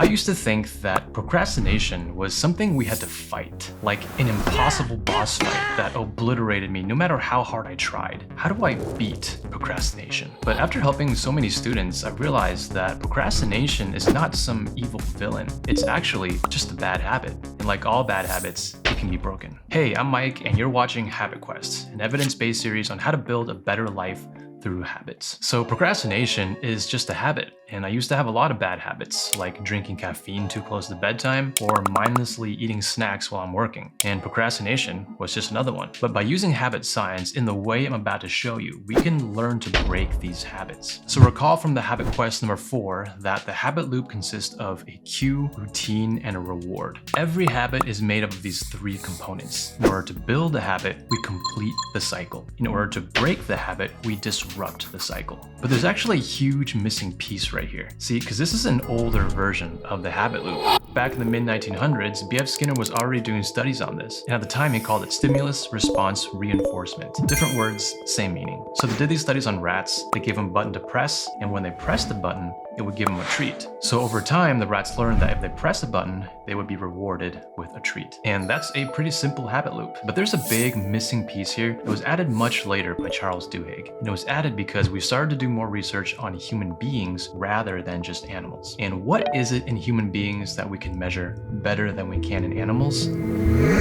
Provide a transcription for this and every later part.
I used to think that procrastination was something we had to fight, like an impossible boss fight that obliterated me no matter how hard I tried. How do I beat procrastination? But after helping so many students, I realized that procrastination is not some evil villain. It's actually just a bad habit. And like all bad habits, it can be broken. Hey, I'm Mike, and you're watching Habit Quest, an evidence-based series on how to build a better life through habits. So procrastination is just a habit, and I used to have a lot of bad habits, like drinking caffeine too close to bedtime or mindlessly eating snacks while I'm working. And procrastination was just another one. But by using habit science in the way I'm about to show you, we can learn to break these habits. So recall from the Habit Quest number 4 that the habit loop consists of a cue, routine, and a reward. Every habit is made up of these 3 components. In order to build a habit, we complete the cycle. In order to break the habit, we disrupt the cycle. But there's actually a huge missing piece right here. See, because this is an older version of the habit loop. Back in the mid-1900s, B.F. Skinner was already doing studies on this, and at the time he called it stimulus response reinforcement. Different words, same meaning. So they did these studies on rats. They gave them a button to press, and when they pressed the button, it would give them a treat. So over time, the rats learned that if they pressed a button, they would be rewarded with a treat. And that's a pretty simple habit loop. But there's a big missing piece here. It was added much later by Charles Duhigg. And it was added because we started to do more research on human beings rather than just animals. And what is it in human beings that we can measure better than we can in animals?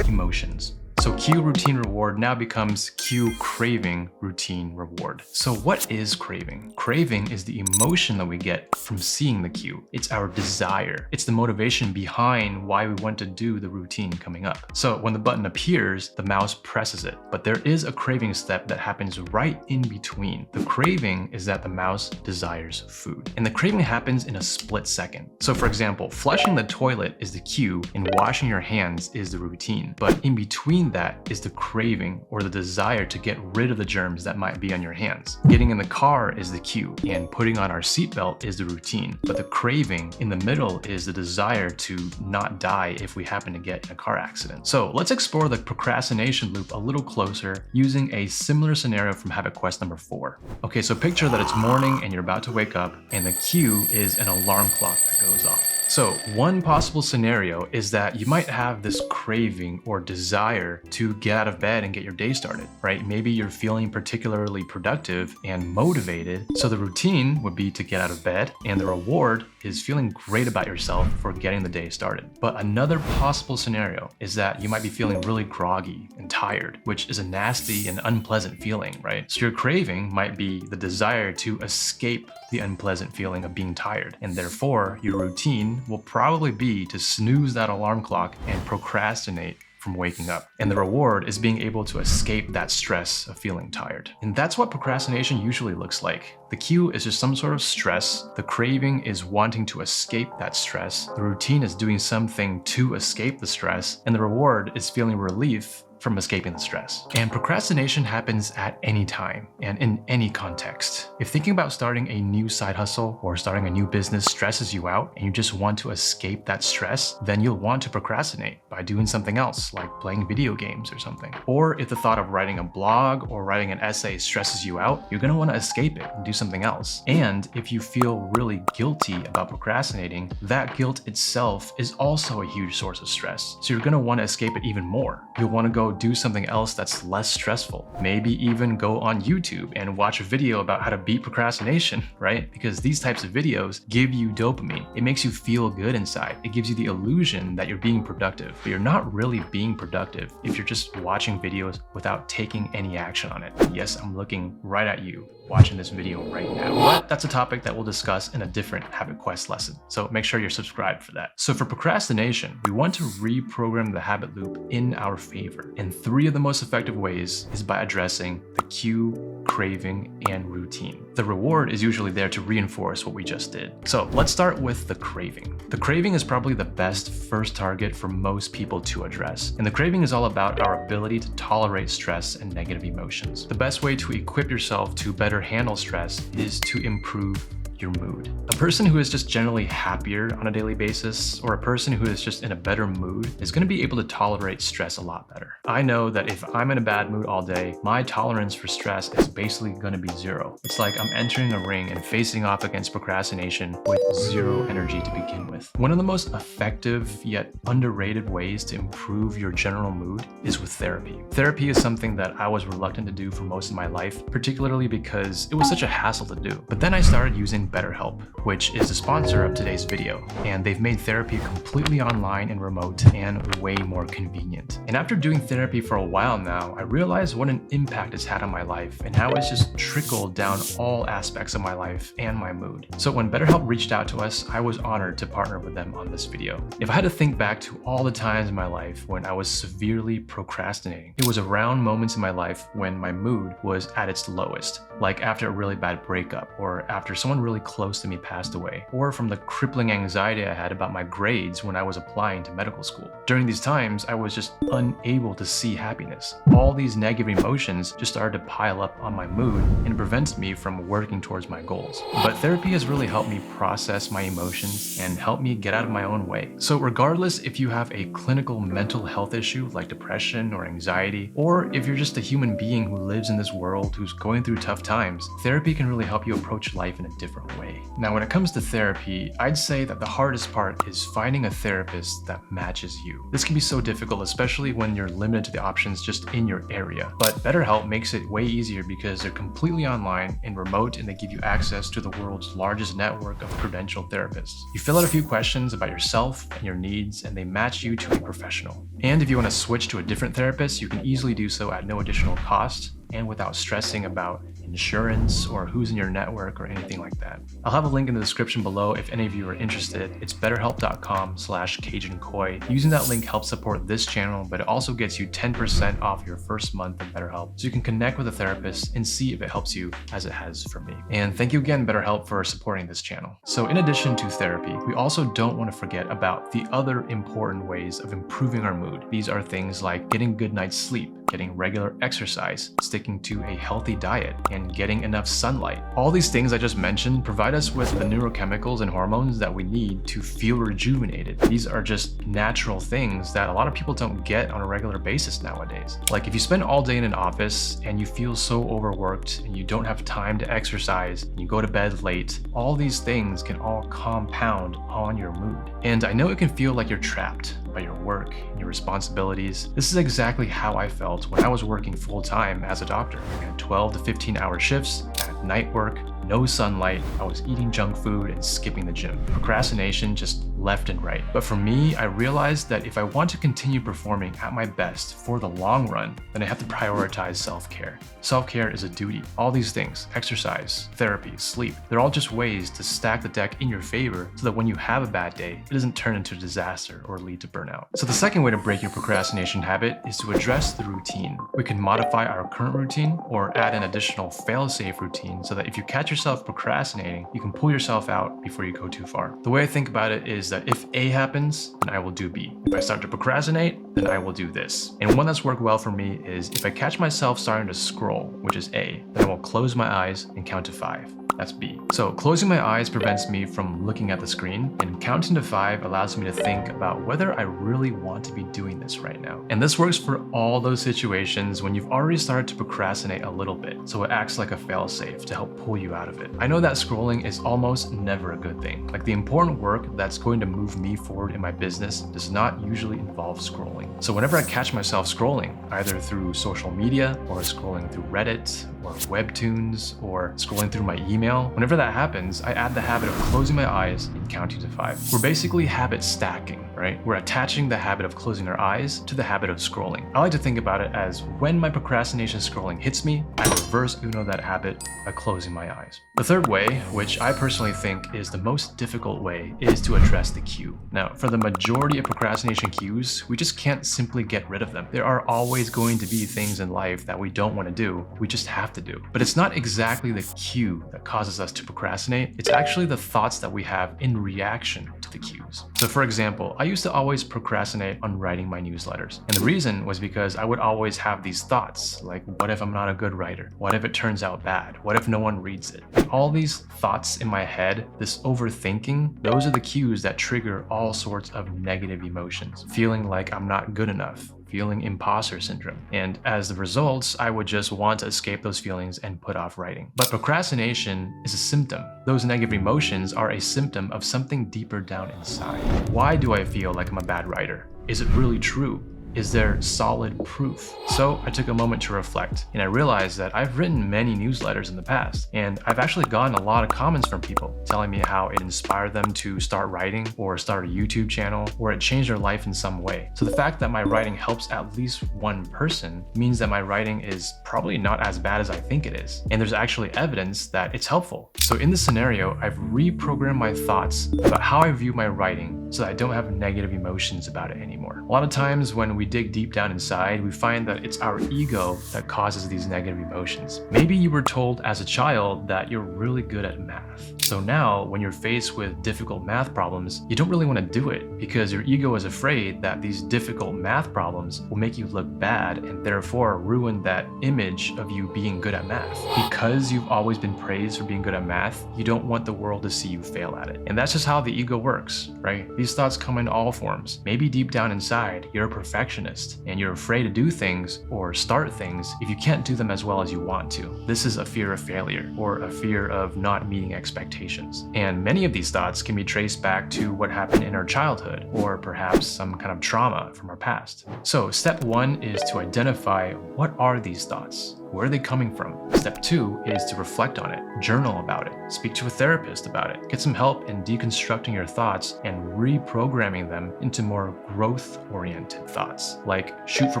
Emotions. So cue, routine, reward now becomes cue, craving, routine, reward. So what is craving? Craving is the emotion that we get from seeing the cue. It's our desire. It's the motivation behind why we want to do the routine coming up. So when the button appears, the mouse presses it. But there is a craving step that happens right in between. The craving is that the mouse desires food. And the craving happens in a split second. So for example, flushing the toilet is the cue and washing your hands is the routine. But in between that is the craving or the desire to get rid of the germs that might be on your hands. Getting in the car is the cue, and putting on our seatbelt is the routine. But the craving in the middle is the desire to not die if we happen to get in a car accident. So let's explore the procrastination loop a little closer using a similar scenario from Habit Quest number 4. Okay, so picture that it's morning and you're about to wake up, and the cue is an alarm clock that goes off. So one possible scenario is that you might have this craving or desire to get out of bed and get your day started, right? Maybe you're feeling particularly productive and motivated. So the routine would be to get out of bed, and the reward is feeling great about yourself for getting the day started. But another possible scenario is that you might be feeling really groggy and tired, which is a nasty and unpleasant feeling, right? So your craving might be the desire to escape the unpleasant feeling of being tired, and therefore your routine will probably be to snooze that alarm clock and procrastinate from waking up. And the reward is being able to escape that stress of feeling tired. And that's what procrastination usually looks like. The cue is just some sort of stress. The craving is wanting to escape that stress. The routine is doing something to escape the stress. And the reward is feeling relief from escaping the stress. And procrastination happens at any time and in any context. If thinking about starting a new side hustle or starting a new business stresses you out and you just want to escape that stress, then you'll want to procrastinate by doing something else, like playing video games or something. Or if the thought of writing a blog or writing an essay stresses you out, you're gonna wanna escape it and do something else. And if you feel really guilty about procrastinating, that guilt itself is also a huge source of stress. So you're gonna wanna escape it even more. You'll wanna go do something else that's less stressful. Maybe even go on YouTube and watch a video about how to beat procrastination, right? Because these types of videos give you dopamine. It makes you feel good inside. It gives you the illusion that you're being productive, but you're not really being productive if you're just watching videos without taking any action on it. Yes, I'm looking right at you watching this video right now. But that's a topic that we'll discuss in a different Habit Quest lesson. So make sure you're subscribed for that. So for procrastination, we want to reprogram the habit loop in our favor. And 3 of the most effective ways is by addressing the cue, craving, and routine. The reward is usually there to reinforce what we just did. So let's start with the craving. The craving is probably the best first target for most people to address. And the craving is all about our ability to tolerate stress and negative emotions. The best way to equip yourself to better handle stress is to improve your mood. A person who is just generally happier on a daily basis, or a person who is just in a better mood, is going to be able to tolerate stress a lot better. I know that if I'm in a bad mood all day, my tolerance for stress is basically going to be zero. It's like I'm entering a ring and facing off against procrastination with zero energy to begin with. One of the most effective yet underrated ways to improve your general mood is with therapy. Therapy is something that I was reluctant to do for most of my life, particularly because it was such a hassle to do. But then I started using BetterHelp, which is the sponsor of today's video, and they've made therapy completely online and remote and way more convenient. And after doing therapy for a while now, I realized what an impact it's had on my life and how it's just trickled down all aspects of my life and my mood. So when BetterHelp reached out to us, I was honored to partner with them on this video. If I had to think back to all the times in my life when I was severely procrastinating, it was around moments in my life when my mood was at its lowest, like after a really bad breakup, or after someone really close to me passed away, or from the crippling anxiety I had about my grades when I was applying to medical school. During these times, I was just unable to see happiness. All these negative emotions just started to pile up on my mood and prevented me from working towards my goals. But therapy has really helped me process my emotions and help me get out of my own way. So regardless if you have a clinical mental health issue like depression or anxiety, or if you're just a human being who lives in this world who's going through tough times, therapy can really help you approach life in a different way. Now, when it comes to therapy, I'd say that the hardest part is finding a therapist that matches you. This can be so difficult, especially when you're limited to the options just in your area. But BetterHelp makes it way easier because they're completely online and remote, and they give you access to the world's largest network of credentialed therapists. You fill out a few questions about yourself and your needs, and they match you to a professional. And if you want to switch to a different therapist, you can easily do so at no additional cost and without stressing about insurance or who's in your network or anything like that. I'll have a link in the description below if any of you are interested. It's betterhelp.com/CajunKoi. Using that link helps support this channel, but it also gets you 10% off your first month of BetterHelp, so you can connect with a therapist and see if it helps you as it has for me. And thank you again, BetterHelp, for supporting this channel. So in addition to therapy, we also don't want to forget about the other important ways of improving our mood. These are things like getting a good night's sleep, getting regular exercise, sticking to a healthy diet, and getting enough sunlight. All these things I just mentioned provide us with the neurochemicals and hormones that we need to feel rejuvenated. These are just natural things that a lot of people don't get on a regular basis nowadays. Like if you spend all day in an office and you feel so overworked and you don't have time to exercise and you go to bed late, all these things can all compound on your mood. And I know it can feel like you're trapped by your work and your responsibilities. This is exactly how I felt when I was working full-time as a doctor. I had 12 to 15-hour shifts, I had night work, no sunlight, I was eating junk food and skipping the gym. Procrastination just left and right. But for me, I realized that if I want to continue performing at my best for the long run, then I have to prioritize self-care. Self-care is a duty. All these things, exercise, therapy, sleep, they're all just ways to stack the deck in your favor so that when you have a bad day, it doesn't turn into a disaster or lead to burnout. So the second way to break your procrastination habit is to address the routine. We can modify our current routine or add an additional fail-safe routine so that if you catch yourself procrastinating, you can pull yourself out before you go too far. The way I think about it is that if A happens, then I will do B. If I start to procrastinate, then I will do this. And one that's worked well for me is if I catch myself starting to scroll, which is A, then I will close my eyes and count to 5. That's B. So closing my eyes prevents me from looking at the screen, and counting to 5 allows me to think about whether I really want to be doing this right now. And this works for all those situations when you've already started to procrastinate a little bit, so it acts like a fail-safe to help pull you out of it. I know that scrolling is almost never a good thing. Like the important work that's going to move me forward in my business does not usually involve scrolling. So whenever I catch myself scrolling, either through social media or scrolling through Reddit or Webtoons or scrolling through my email, whenever that happens, I add the habit of closing my eyes and counting to 5. We're basically habit stacking, right? We're attaching the habit of closing our eyes to the habit of scrolling. I like to think about it as when my procrastination scrolling hits me, I reverse Uno that habit by closing my eyes. The third way, which I personally think is the most difficult way, is to address the cue. Now, for the majority of procrastination cues, we just can't simply get rid of them. There are always going to be things in life that we don't want to do, we just have to do. But it's not exactly the cue that causes us to procrastinate, it's actually the thoughts that we have in reaction to the cues. So for example, I used to always procrastinate on writing my newsletters. And the reason was because I would always have these thoughts like, what if I'm not a good writer? What if it turns out bad? What if no one reads it? And all these thoughts in my head, this overthinking, those are the cues that trigger all sorts of negative emotions. Feeling like I'm not good enough, feeling imposter syndrome. And as the results, I would just want to escape those feelings and put off writing. But procrastination is a symptom. Those negative emotions are a symptom of something deeper down inside. Why do I feel like I'm a bad writer? Is it really true? Is there solid proof? So I took a moment to reflect, and I realized that I've written many newsletters in the past, and I've actually gotten a lot of comments from people telling me how it inspired them to start writing or start a YouTube channel, or it changed their life in some way. So the fact that my writing helps at least one person means that my writing is probably not as bad as I think it is, and there's actually evidence that it's helpful. So in this scenario, I've reprogrammed my thoughts about how I view my writing so that I don't have negative emotions about it anymore. A lot of times when we dig deep down inside, we find that it's our ego that causes these negative emotions. Maybe you were told as a child that you're really good at math. So now when you're faced with difficult math problems, you don't really want to do it because your ego is afraid that these difficult math problems will make you look bad and therefore ruin that image of you being good at math. Because you've always been praised for being good at math, you don't want the world to see you fail at it. And that's just how the ego works, right? These thoughts come in all forms. Maybe deep down inside, you're a perfectionist and you're afraid to do things or start things if you can't do them as well as you want to. This is a fear of failure or a fear of not meeting expectations. And many of these thoughts can be traced back to what happened in our childhood or perhaps some kind of trauma from our past. So step one is to identify what are these thoughts? Where are they coming from? Step two is to reflect on it, journal about it, speak to a therapist about it, get some help in deconstructing your thoughts and reprogramming them into more growth-oriented thoughts, like shoot for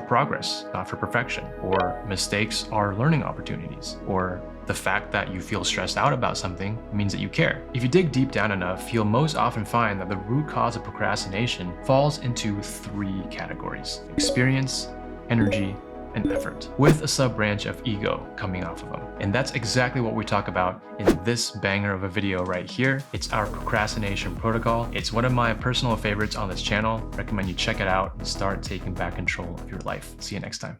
progress, not for perfection, or mistakes are learning opportunities, or the fact that you feel stressed out about something means that you care. If you dig deep down enough, you'll most often find that the root cause of procrastination falls into three categories: experience, energy, and effort, with a sub-branch of ego coming off of them. And that's exactly what we talk about in this banger of a video right here. It's our procrastination protocol. It's one of my personal favorites on this channel. Recommend you check it out and start taking back control of your life. See you next time.